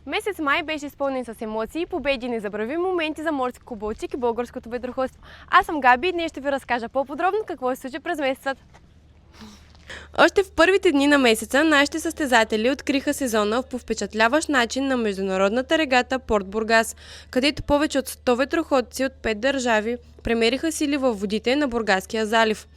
Месец май беше изпълнен с емоции, победи и незабравими моменти за Морски клуб Балчик и българското ветроходство. Аз съм Габи и днес ще ви разкажа по-подробно какво се случи през месецът. Още в първите дни на месеца нашите състезатели откриха сезона по впечатляващ начин на международната регата Порт Бургас, където повече от 100 ветроходци от 5 държави премериха сили във водите на Бургаския залив.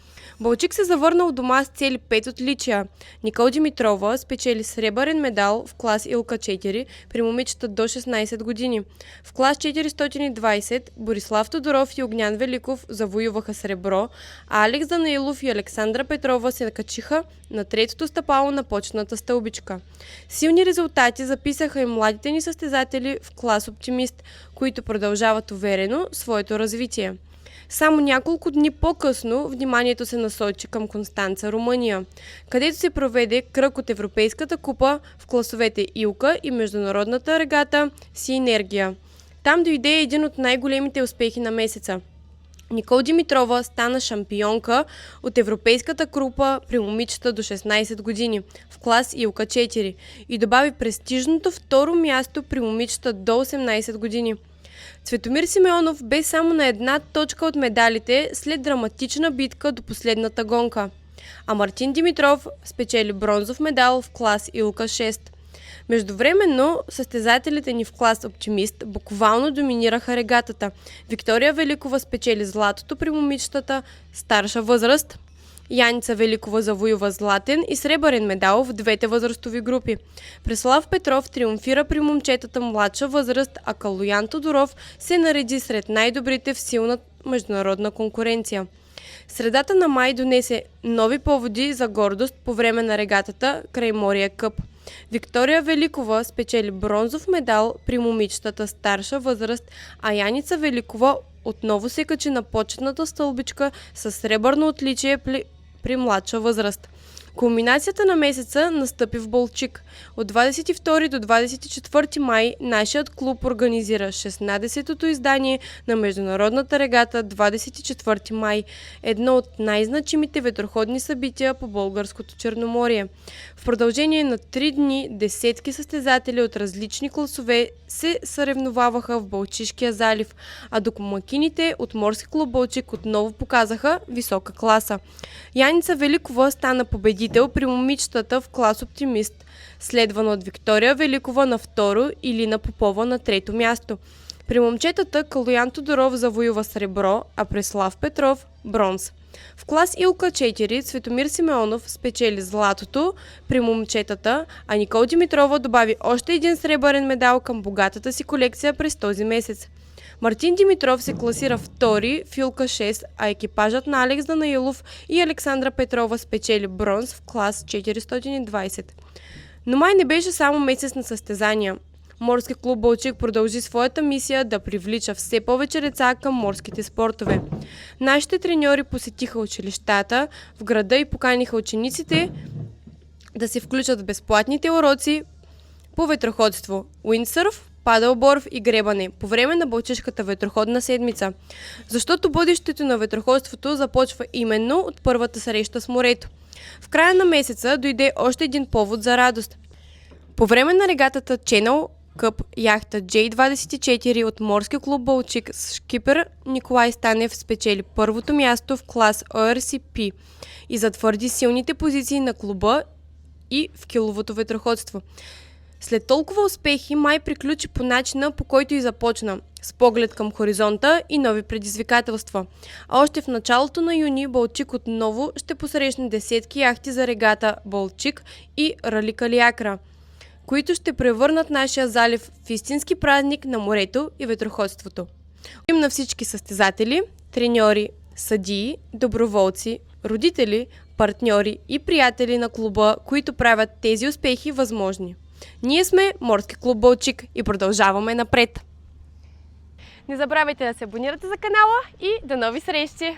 Балчик се завърна у дома с цели 5 отличия. Никол Димитрова спечели сребърен медал в клас Илка 4 при момичета до 16 години. В клас 420 Борислав Тодоров и Огнян Великов завоюваха сребро, а Алекс Данаилов и Александра Петрова се качиха на третото стъпало на почетната стълбичка. Силни резултати записаха и младите ни състезатели в клас Оптимист, които продължават уверено своето развитие. Само няколко дни по-късно вниманието се насочи към Констанца, Румъния, където се проведе кръг от Европейската купа в класовете Илка и международната регата Синергия. Там дойде един от най-големите успехи на месеца. Никол Димитрова стана шампионка от Европейската група при момичета до 16 години в клас Илка 4 и добави престижното второ място при момичета до 18 години. Цветомир Симеонов бе само на една точка от медалите след драматична битка до последната гонка, а Мартин Димитров спечели бронзов медал в клас Илка 6. Междувременно състезателите ни в клас Оптимист буквално доминираха регатата. Виктория Великова спечели златото при момичетата старша възраст. Яница Великова завоюва златен и сребърен медал в двете възрастови групи. Преслав Петров триумфира при момчетата младша възраст, а Калоян Тодоров се нареди сред най-добрите в силна международна конкуренция. Средата на май донесе нови поводи за гордост по време на регатата Крайморие Къп. Виктория Великова спечели бронзов медал при момичетата старша възраст, а Яница Великова отново се качи на почетната стълбичка с сребърно отличие при младша възраст. Кулминацията на месеца настъпи в Балчик. От 22 до 24 май нашият клуб организира 16-тото издание на международната регата 24 май, едно от най-значимите ветроходни събития по българското Черноморие. В продължение на 3 дни десетки състезатели от различни класове се съревноваваха в Балчишкия залив, а домакините от Морски клуб Балчик отново показаха висока класа. Яница Великова стана победител при момичетата в клас Оптимист, следвана от Виктория Великова на второ и Лина Попова на трето място. При момчетата Калоян Тодоров завоюва сребро, а Преслав Петров – бронз. В клас Илка 4 Цветомир Симеонов спечели златото при момчетата, а Никол Димитрова добави още един сребърен медал към богатата си колекция през този месец. Мартин Димитров се класира втори в Илка 6, а екипажът на Алекс Данаилов и Александра Петрова спечели бронз в клас 420. Но май не беше само месец на състезания. Морски клуб Балчик продължи своята мисия да привлича все повече деца към морските спортове. Нашите треньори посетиха училищата в града и поканиха учениците да се включат в безплатните уроци по ветроходство, уиндсърф, падълборд и гребане по време на Балчишката ветроходна седмица, защото бъдещето на ветроходството започва именно от първата среща с морето. В края на месеца дойде още един повод за радост. По време на регатата Channel Къп яхта J24 от Морски клуб Балчик с шкипер Николай Станев спечели първото място в клас ORCP и затвърди силните позиции на клуба и в киловото ветроходство. След толкова успехи май приключи по начина, по който и започна, с поглед към хоризонта и нови предизвикателства. А още в началото на юни Балчик отново ще посрещне десетки яхти за регата Балчик и Рали Калиакра, които ще превърнат нашия залив в истински празник на морето и ветроходството. Им на всички състезатели, треньори, съдии, доброволци, родители, партньори и приятели на клуба, които правят тези успехи възможни. Ние сме Морски клуб Балчик и продължаваме напред! Не забравяйте да се абонирате за канала и до нови срещи!